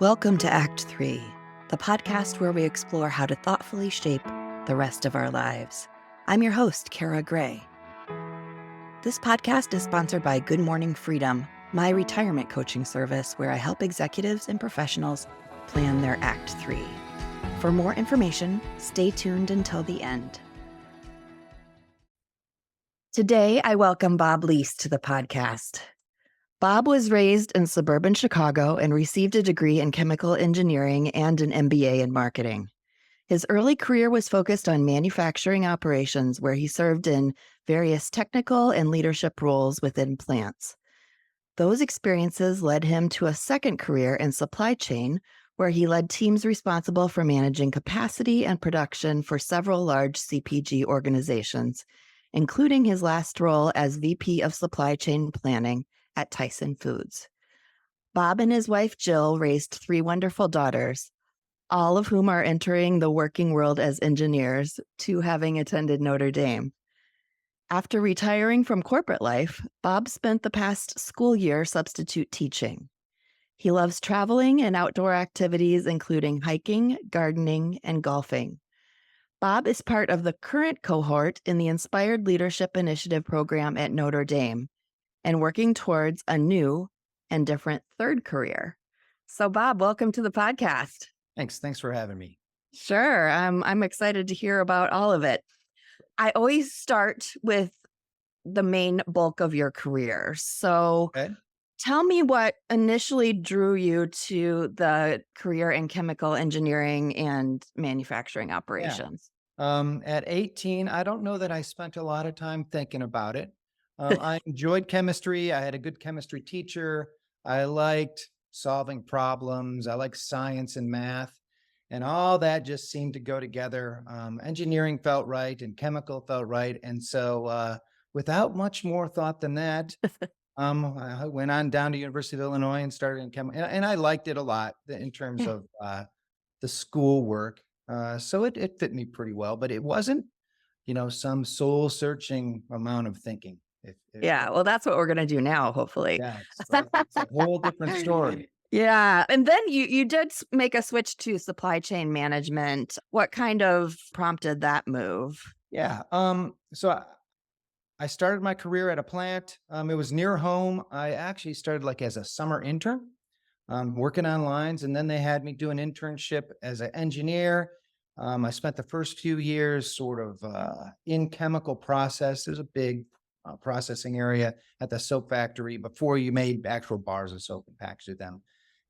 Welcome to Act 3, the podcast where we explore how to thoughtfully shape the rest of our lives. I'm your host, Cara Gray. This podcast is sponsored by Good Morning Freedom, my retirement coaching service where I help executives and professionals plan their Act 3. For more information, stay tuned until the end. Today, I welcome Bob Leese to the podcast. Bob was raised in suburban Chicago and received a degree in chemical engineering and an MBA in marketing. His early career was focused on manufacturing operations, where he served in various technical and leadership roles within plants. Those experiences led him to a second career in supply chain, where he led teams responsible for managing capacity and production for several large CPG organizations, including his last role as VP of Supply Chain Planning at Tyson Foods. Bob and his wife Jill raised 3 wonderful daughters, all of whom are entering the working world as engineers, 2 having attended Notre Dame. After retiring from corporate life, Bob spent the past school year substitute teaching. He loves traveling and outdoor activities, including hiking, gardening, and golfing. Bob is part of the current cohort in the Inspired Leadership Initiative program at Notre Dame, and working towards a new and different third career. So, Bob, welcome to the podcast. Thanks for having me. Sure. I'm excited to hear about all of it. I always start with the main bulk of your career. So Okay. tell me what initially drew you to the career in chemical engineering and manufacturing operations. At 18, I don't know that I spent a lot of time thinking about it. I enjoyed chemistry. I had a good chemistry teacher. I liked solving problems. I liked science and math. And all that just seemed to go together. Engineering felt right and chemical felt right. And so without much more thought than that, I went on down to University of Illinois and started in chemical. And I liked it a lot in terms Yeah. of the school work. So it fit me pretty well, but it wasn't, some soul searching amount of thinking. Yeah, well, that's what we're going to do now, hopefully. Yeah, it's a whole different story. Yeah. And then you did make a switch to supply chain management. What kind of prompted that move? Yeah. So I started my career at a plant. It was near home. I actually started like as a summer intern, working on lines, and then they had me do an internship as an engineer. I spent the first few years sort of in chemical process. There's a big processing area at the soap factory before you made actual bars of soap and packaged them.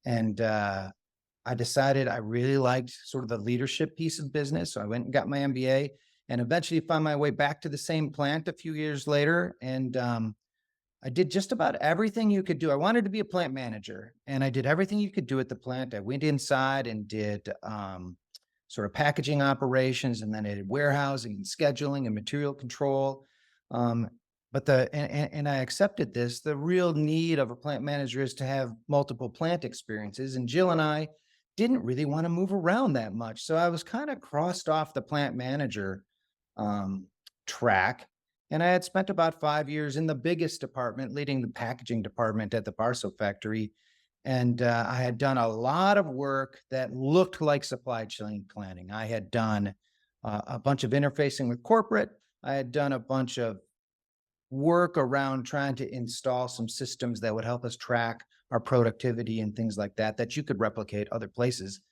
And I decided I really liked sort of the leadership piece of business. So I went and got my MBA and eventually found my way back to the same plant a few years later. And I did just about everything you could do. I wanted to be a plant manager, and I did everything you could do at the plant. I went inside and did sort of packaging operations, and then I did warehousing and scheduling and material control. Um, but I accepted this. The real need of a plant manager is to have multiple plant experiences. And Jill and I didn't really want to move around that much. So I was kind of crossed off the plant manager track. And I had spent about 5 years in the biggest department, leading the packaging department at the bar soap factory. And I had done a lot of work that looked like supply chain planning. I had done a bunch of interfacing with corporate. I had done a bunch of work around trying to install some systems that would help us track our productivity and things like that, that you could replicate other places.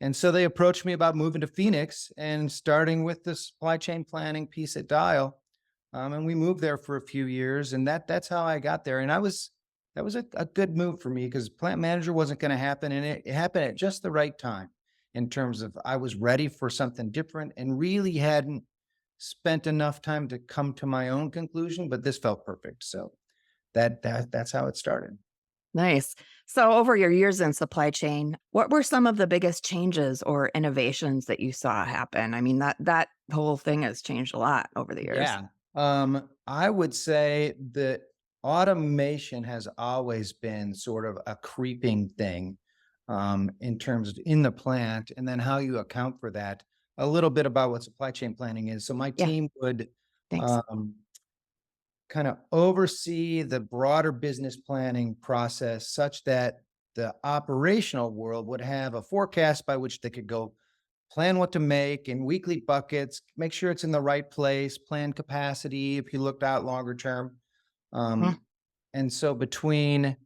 And so they approached me about moving to Phoenix and starting with the supply chain planning piece at Dial. And we moved there for a few years, and that's how I got there. And that was a good move for me because plant manager wasn't going to happen, and it happened at just the right time in terms of I was ready for something different and really hadn't spent enough time to come to my own conclusion, but this felt perfect. So that's how it started. Nice. So over your years in supply chain, what were some of the biggest changes or innovations that you saw happen? I mean, that whole thing has changed a lot over the years. Yeah. I would say that automation has always been sort of a creeping thing in terms of in the plant, and then how you account for that. A little bit about what supply chain planning is. So my Yeah. team would Thanks. um, kind of oversee the broader business planning process such that the operational world would have a forecast by which they could go plan what to make in weekly buckets, make sure it's in the right place, plan capacity if you looked out longer term. Mm, Um, and so between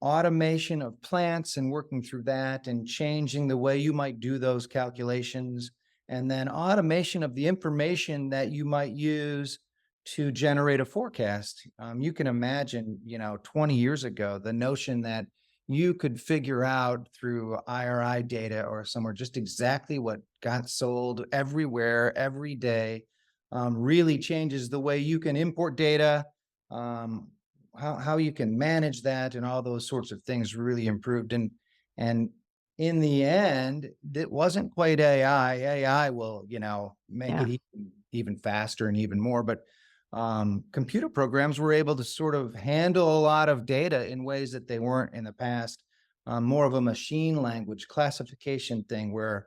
automation of plants and working through that and changing the way you might do those calculations, and then automation of the information that you might use to generate a forecast. You can imagine, 20 years ago, the notion that you could figure out through IRI data or somewhere just exactly what got sold everywhere, every day, really changes the way you can import data, um, how you can manage that, and all those sorts of things really improved. And in the end, it wasn't quite AI. AI will, make it yeah. even faster and even more. But computer programs were able to sort of handle a lot of data in ways that they weren't in the past. More of a machine language classification thing where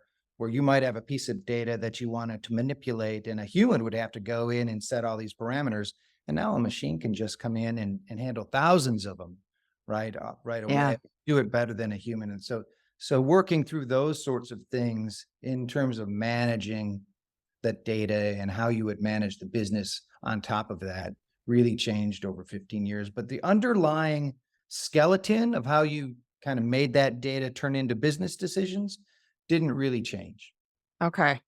you might have a piece of data that you wanted to manipulate, and a human would have to go in and set all these parameters. And now a machine can just come in and handle thousands of them right Yeah. away, do it better than a human. And so working through those sorts of things in terms of managing that data and how you would manage the business on top of that really changed over 15 years. But the underlying skeleton of how you kind of made that data turn into business decisions didn't really change. Okay.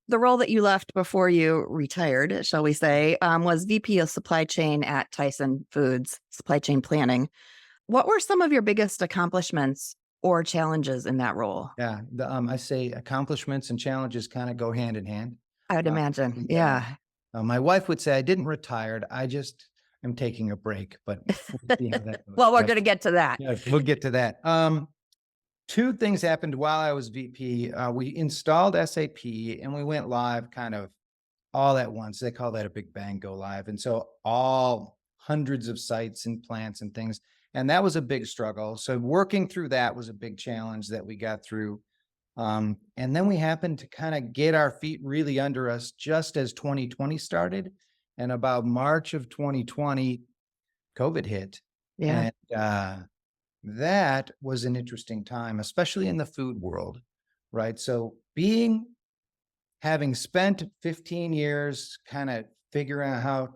The role that you left before you retired, shall we say, was VP of supply chain at Tyson Foods, supply chain planning. What were some of your biggest accomplishments or challenges in that role? Yeah, I say accomplishments and challenges kind of go hand in hand. I would Uh, imagine. and, Yeah. my wife would say I didn't retire. I just am taking a break, but we'll see how that goes. Well, we're But going to get to that. yeah, we'll get to that. Two things happened while I was VP. We installed SAP and we went live kind of all at once. They call that a big bang go live. And so all hundreds of sites and plants and things. And that was a big struggle. So working through that was a big challenge that we got through. And then we happened to kind of get our feet really under us just as 2020 started. And about March of 2020, COVID hit. Yeah. And that was an interesting time, especially in the food world, right? So having spent 15 years kind of figuring out how,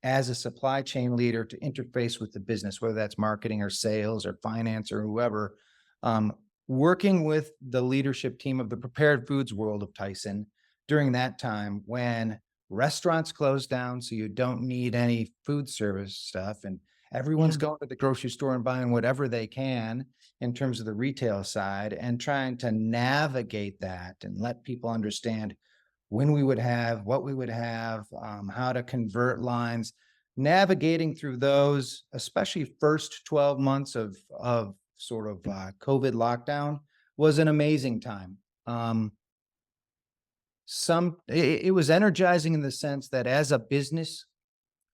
as a supply chain leader, to interface with the business, whether that's marketing or sales or finance or whoever, um, working with the leadership team of the prepared foods world of Tyson during that time when restaurants closed down, so you don't need any food service stuff, and everyone's Yeah. going to the grocery store and buying whatever they can in terms of the retail side, and trying to navigate that and let people understand when we would have, what we would have, how to convert lines, navigating through those, especially first 12 months of sort of COVID lockdown was an amazing time. It was energizing in the sense that as a business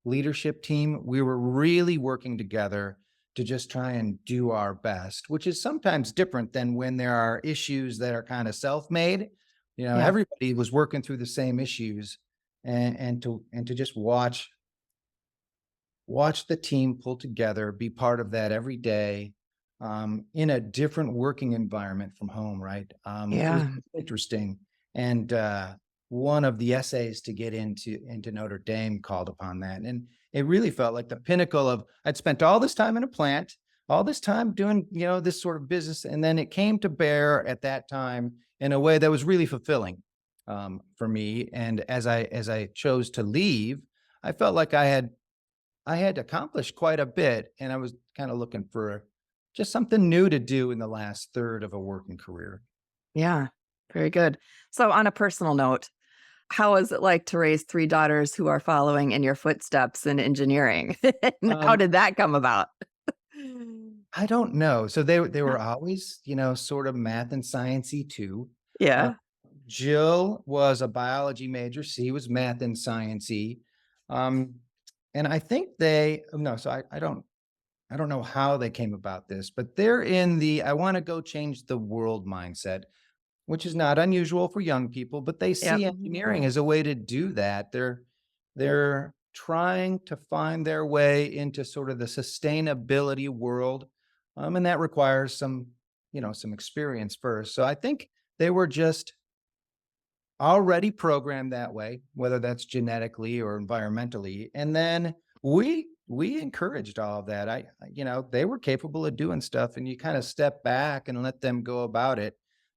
leadership team, we were really working together to just try and do our best, which is sometimes different than when there are issues that are kind of self-made. Yeah. Everybody was working through the same issues, and to just watch the team pull together, be part of that every day, in a different working environment from home, right? It was Yeah. interesting. And one of the essays to get into Notre Dame called upon that. And it really felt like the pinnacle of I'd spent all this time in a plant, all this time doing, this sort of business. And then it came to bear at that time in a way that was really fulfilling for me. And as I chose to leave, I felt like I had accomplished quite a bit, and I was kind of looking for just something new to do in the last third of a working career. Yeah. Very good. So, on a personal note, how is it like to raise three daughters who are following in your footsteps in engineering? And how Um, did that come about? I don't know. So they were always, sort of math and sciencey too. Uh, Yeah. Jill was a biology major. She was math and sciencey. Um, and I think no, so I don't know how they came about this, but they're in the I want to go change the world mindset, which is not unusual for young people, but they Yep. see engineering as a way to do that. They're trying to find their way into sort of the sustainability world And that requires some experience first. So I think they were just already programmed that way, whether that's genetically or environmentally. And then we encouraged all of that. They were capable of doing stuff, and you kind of step back and let them go about it.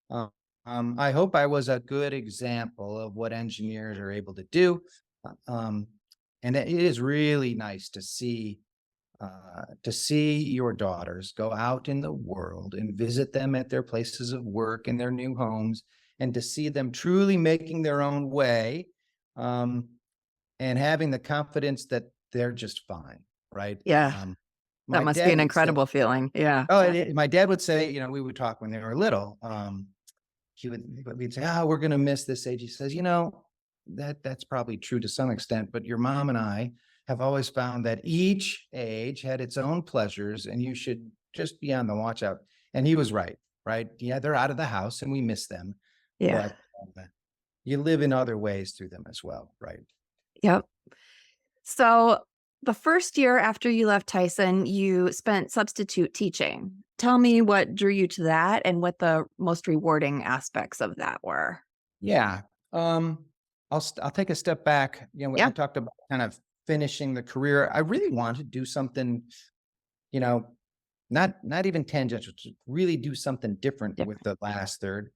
Um, I hope I was a good example of what engineers are able to do. Um, and it is really nice to see your daughters go out in the world and visit them at their places of work and their new homes, and to see them truly making their own way, um, and having the confidence that they're just fine, right? Yeah, that My must be dad an would say, incredible feeling. Yeah. my dad would say, we would talk when they were little. We'd say, "Oh, we're going to miss this age." He says, that's probably true to some extent, but your mom and I have always found that each age had its own pleasures, and you should just be on the watch out. And he was right, right? Yeah, they're out of the house and we miss them, Yeah. but you live in other ways through them as well, right? Yep. So, the first year after you left Tyson, you spent substitute teaching. Tell me what drew you to that and what the most rewarding aspects of that were. Yeah. Um, I'll take a step back. I Yeah. talked about kind of finishing the career. I really wanted to do something, you know, not even tangential, to really do something different with Different. the last third.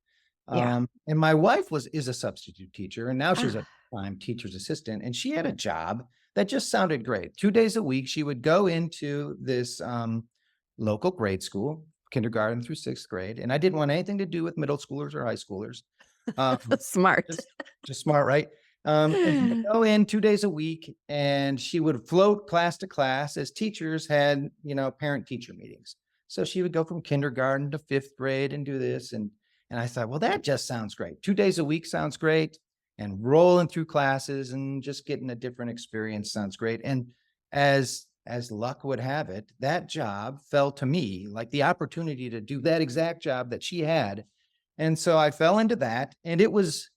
Yeah. And my wife is a substitute teacher, and now she's a Ah, time teacher's assistant, and she had a job that just sounded great. 2 days a week, she would go into this local grade school, kindergarten through sixth grade, and I didn't want anything to do with middle schoolers or high schoolers. smart. Just just smart, right? And she would go in 2 days a week, and she would float class to class as teachers had, parent-teacher meetings. So she would go from kindergarten to 5th grade and do this, and I thought, "Well, that just sounds great. 2 days a week sounds great, and rolling through classes and just getting a different experience sounds great." And as luck would have it, that job fell to me, like the opportunity to do that exact job that she had. And so I fell into that, and it was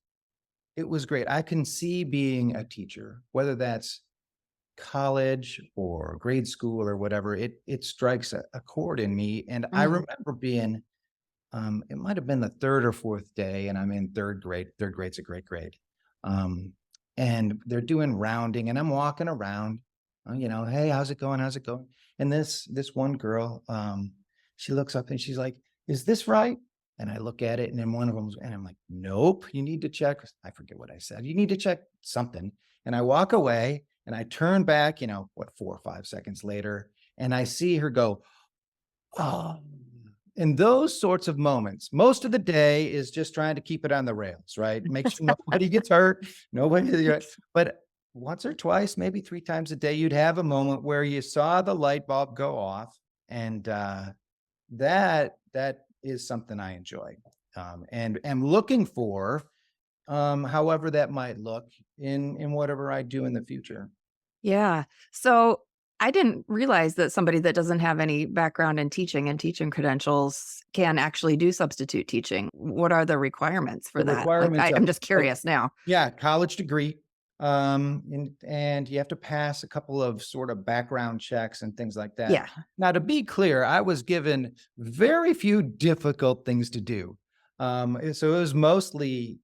great. I can see being a teacher, whether that's college or grade school or whatever, it strikes a chord in me. And I Mhm. remember being, it might have been the third or fourth day, and I'm in third grade. Third grade's a great grade. Um, and they're doing rounding, and I'm walking around, hey, how's it going? How's it going? And this one girl, she looks up and she's like, "Is this right?" And I look at it, and then one of them, and I'm like, "Nope, you need to check." I forget what I said. You need to check something. And I walk away, and I turn back, 4 or 5 seconds later, and I see her go, "Oh." In those sorts of moments, most of the day is just trying to keep it on the rails, right? Make sure nobody gets hurt, but once or twice, maybe 3 times a day, you'd have a moment where you saw the light bulb go off, and, that is something I enjoy, and am looking for, however that might look in whatever I do in the future. Yeah. So I didn't realize that somebody that doesn't have any background in teaching and teaching credentials can actually do substitute teaching. What are the requirements for The that? Like, requirements I'm are, just curious now. yeah, college degree. And you have to pass a couple of sort of background checks and things like that. Yeah. Now, to be clear, I was given very few difficult things to do. So it was mostly,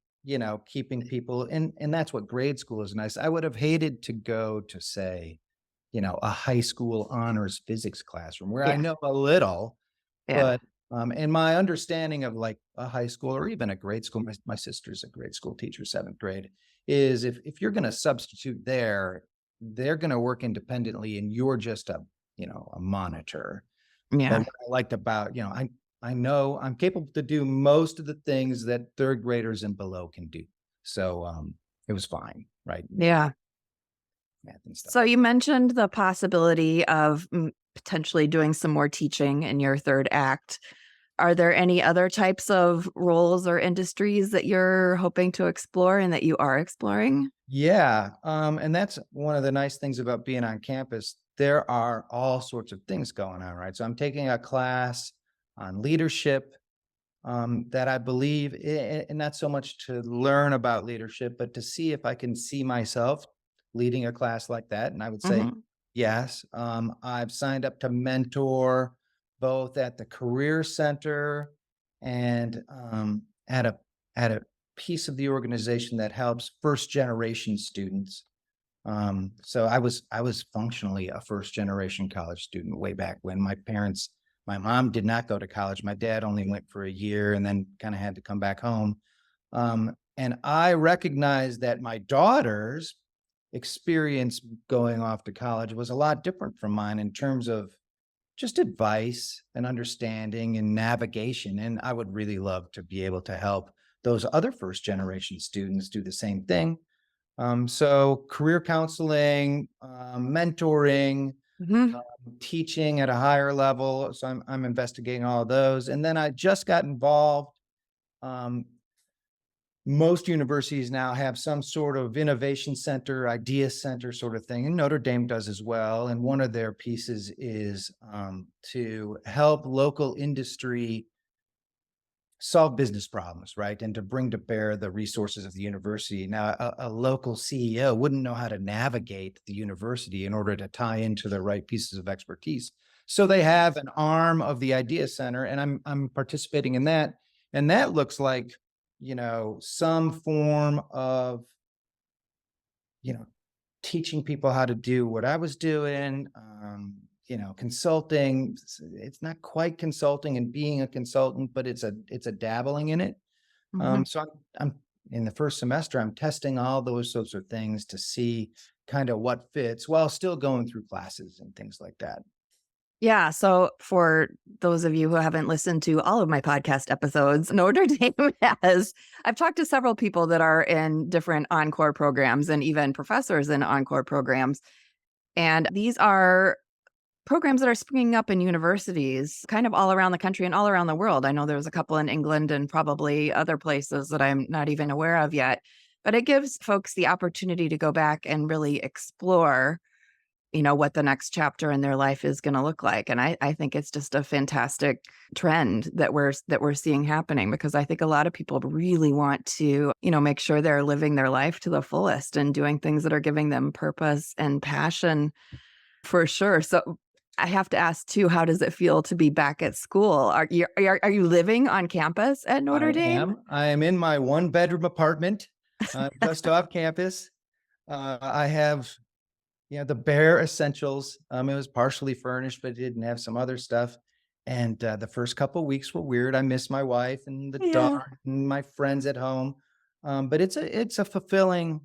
keeping people, and that's what grade school is nice. I would have hated to go to, say, a high school honors physics classroom where I Yeah. know a little, Yeah. but, and my understanding of like a high school or even a grade school, my sister's a grade school teacher, 7th grade, is if you're going to substitute there, they're going to work independently and you're just a monitor. But Yeah. what I liked about, I know I'm capable to do most of the things that third graders and below can do. So, it was fine, right? Yeah. Math and stuff So like you mentioned the possibility of potentially doing some more teaching in your third act. Are there any other types of roles or industries that you're hoping to explore and that you are exploring? Yeah, and that's one of the nice things about being on campus. There are all sorts of things going on, right? So I'm taking a class on leadership, that I believe, and not so much to learn about leadership, but to see if I can see myself leading a class like that. And I would say Mhm. yes. I've signed up to mentor. both at the Career Center and at a piece of the organization that helps first generation students. So I was functionally a first generation college student way back when. My mom did not go to college. My dad only went for a year and then kind of had to come back home. And I recognized that my daughter's experience going off to college was a lot different from mine in terms of just advice and understanding and navigation. And I would really love to be able to help those other first generation students do the same thing. So career counseling, mentoring, Mhm. teaching at a higher level. So I'm investigating all of those. And then I just got involved. Um, Most universities now have some sort of innovation center, idea center sort of thing, and Notre Dame does as well. And one of their pieces is to help local industry solve business problems, right? And to bring to bear the resources of the university. Now, a local CEO wouldn't know how to navigate the university in order to tie into the right pieces of expertise. So they have an arm of the Idea Center, and I'm participating in that. And that looks like, some form of, you know, teaching people how to do what I was doing, consulting. It's not quite consulting and being a consultant, but it's a dabbling in it. Mhm. So I'm in the first semester, I'm testing all those sorts of things to see kind of what fits while still going through classes and things like that. Yeah. So, for those of you who haven't listened to all of my podcast episodes, Notre Dame has, I've talked to several people that are in different encore programs and even professors in encore programs. And these are programs that are springing up in universities kind of all around the country and all around the world. I know there's a couple in England and probably other places that I'm not even aware of yet. But it gives folks the opportunity to go back and really explore, what the next chapter in their life is going to look like. And I think it's just a fantastic trend that we're seeing happening, because I think a lot of people really want to, make sure they're living their life to the fullest and doing things that are giving them purpose and passion, for sure. So I have to ask too, how does it feel to be back at school? Are you living on campus at Notre Dame? I am in my one bedroom apartment, just off campus. I have, the bare essentials. It was partially furnished, but it didn't have some other stuff. And the first couple weeks were weird. I miss my wife and the Yeah. dog and my friends at home. But it's a fulfilling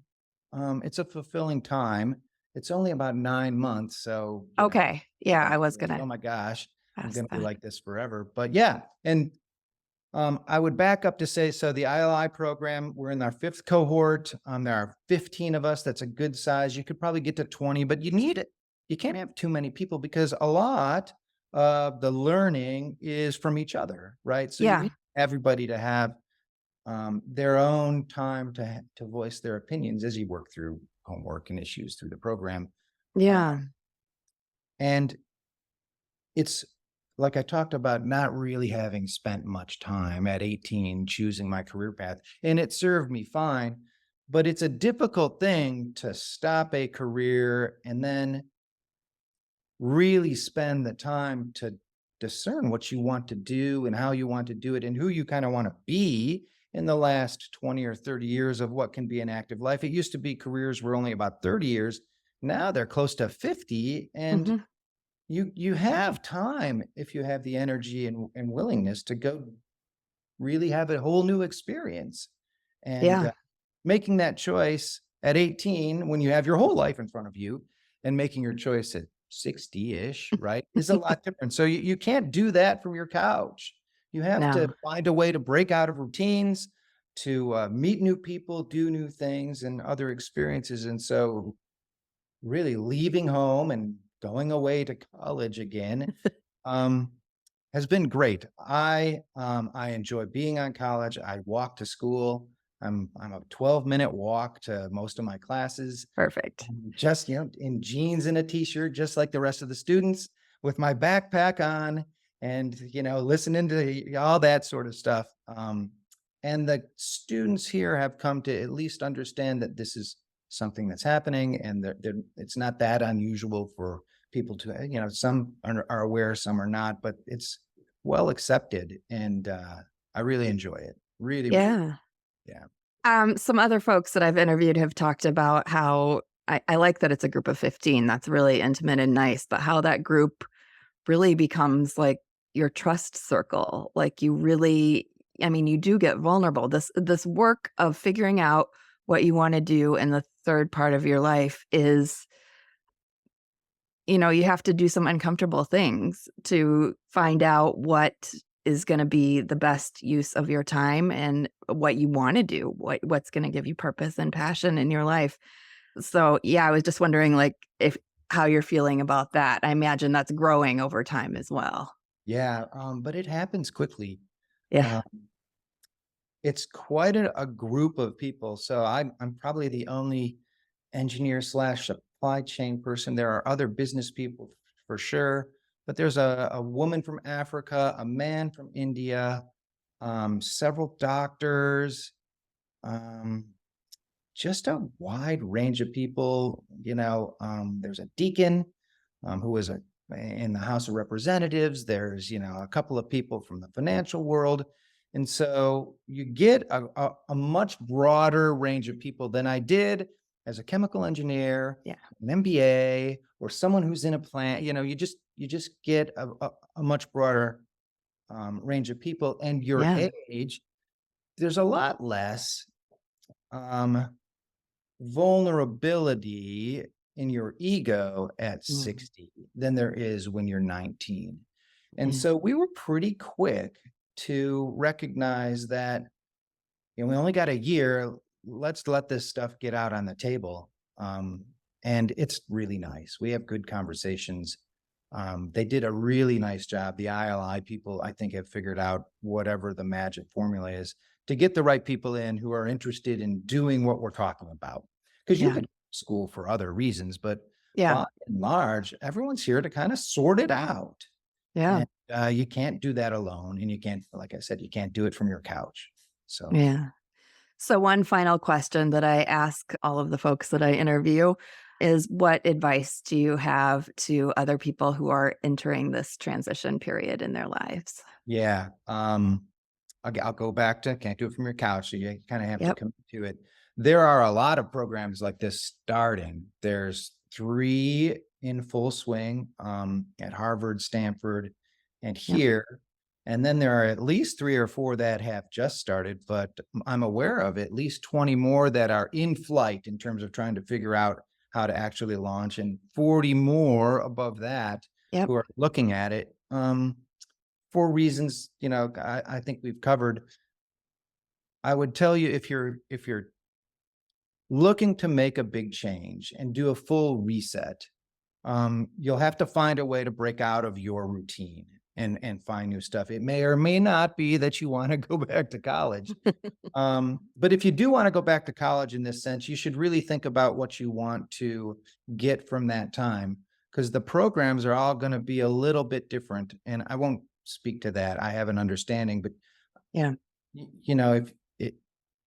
time. It's only about 9 months, so Okay. Yeah, don't I was feel like, gonna oh my gosh, I'm ask going to be that. like this forever. But yeah, and I would back up to say, so the ILI program, we're in our fifth cohort. There are 15 of us. That's a good size. You could probably get to 20, but you need it. You can't have too many people because a lot of the learning is from each other, right? So you Yeah. need everybody to have their own time to voice their opinions as you work through homework and issues through the program. Uh, Yeah. and it's like I talked about not really having spent much time at 18 choosing my career path, and it served me fine. But it's a difficult thing to stop a career and then really spend the time to discern what you want to do and how you want to do it and who you kind of want to be in the last 20 or 30 years of what can be an active life. It used to be careers were only about 30 years. Now they're close to 50. And Mhm. you have time if you have the energy and willingness to go really have a whole new experience. And Yeah. making that choice at 18 when you have your whole life in front of you and making your choice at 60-ish, right, is a lot different. So you can't do that from your couch. You have to No. find a way to break out of routines, to meet new people, do new things and other experiences. And so really leaving home and going away to college again um, has been great. I enjoy being on college. I walk to school. I'm a 12-minute walk to most of my classes. Perfect. Just in jeans and a t-shirt, just like the rest of the students, with my backpack on, and listening to all that sort of stuff. And the students here have come to at least understand that this is something that's happening, and that it's not that unusual for people to, some are aware, some are not, but it's well accepted. And I really enjoy it. Really, really. Yeah. Yeah. Some other folks that I've interviewed have talked about how I like that it's a group of 15. That's really intimate and nice, but how that group really becomes like your trust circle. Like you really, I mean, you do get vulnerable. This work of figuring out what you want to do in the third part of your life is, you have to do some uncomfortable things to find out what is going to be the best use of your time and what you want to do, what's going to give you purpose and passion in your life. So, yeah, I was just wondering like if how you're feeling about that. I imagine that's growing over time as well. Yeah. But it happens quickly. Yeah. Uh, it's quite a group of people. So I'm probably the only engineer slash supply chain person. There are other business people for sure, but there's a woman from Africa, a man from India, several doctors, um, just a wide range of people. There's a deacon who is in the House of Representatives. There's a couple of people from the financial world, and so you get a much broader range of people than I did as a chemical engineer, Yeah. an MBA, or someone who's in a plant. You just get a much broader range of people, and your Yeah. age. There's a lot less um, vulnerability in your ego at Mm, 60 than there is when you're 19. And yeah. so we were pretty quick to recognize that we only got a year. Let's let this stuff get out on the table. Um, and it's really nice. We have good conversations. They did a really nice job. The ILI people, I think, have figured out whatever the magic formula is to get the right people in who are interested in doing what we're talking about. Because you Yeah. could school for other reasons, but Yeah. by and large, everyone's here to kind of sort it out. Yeah. And you can't do that alone. And you can't, like I said, you can't do it from your couch. So, Yeah. So, one final question that I ask all of the folks that I interview is what advice do you have to other people who are entering this transition period in their lives? yeah. I'll go back to can't do it from your couch. So you kind of have to Yep. commit to it. There are a lot of programs like this starting. There's 3 in full swing at Harvard, Stanford, and Yep. here. And then there are at least 3 or 4 that have just started, but I'm aware of at least 20 more that are in flight in terms of trying to figure out how to actually launch, and 40 more above that Yep. who are looking at it. For reasons, I think we've covered. I would tell you if you're looking to make a big change and do a full reset, you'll have to find a way to break out of your routine and find new stuff. It may or may not be that you want to go back to college. But if you do want to go back to college in this sense, you should really think about what you want to get from that time, because the programs are all going to be a little bit different. And I won't speak to that. I have an understanding, but Yeah. if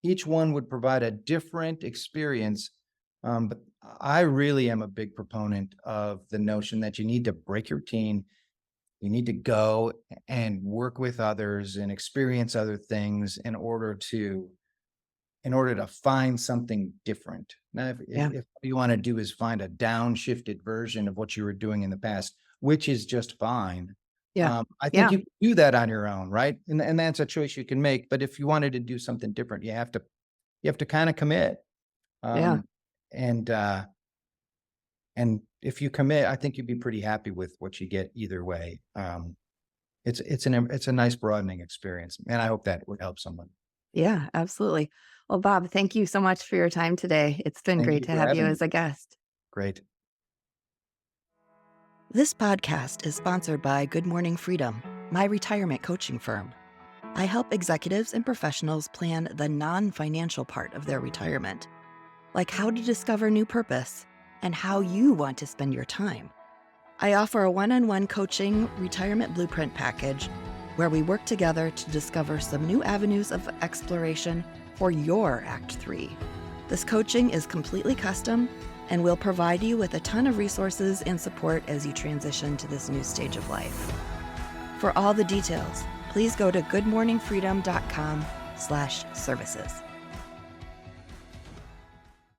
each one would provide a different experience. But I really am a big proponent of the notion that you need to break your routine. You need to go and work with others and experience other things in order to find something different. Now, Yeah. if what you want to do is find a downshifted version of what you were doing in the past, which is just fine, Yeah. I think Yeah. you can do that on your own, right? And that's a choice you can make. But if you wanted to do something different, you have to kind of commit. Yeah. Um, and and if you commit, I think you'd be pretty happy with what you get either way. It's a nice broadening experience, and I hope that would help someone. Yeah. Absolutely. Well, Bob, thank you so much for your time today. It's been Thank great you to for have you having me. as a guest. Great. This podcast is sponsored by Good Morning Freedom, my retirement coaching firm. I help executives and professionals plan the non-financial part of their retirement, like how to discover new purpose and how you want to spend your time. I offer a one-on-one coaching retirement blueprint package where we work together to discover some new avenues of exploration for your Act 3. This coaching is completely custom and we'll provide you with a ton of resources and support as you transition to this new stage of life. For all the details, please go to goodmorningfreedom.com/services.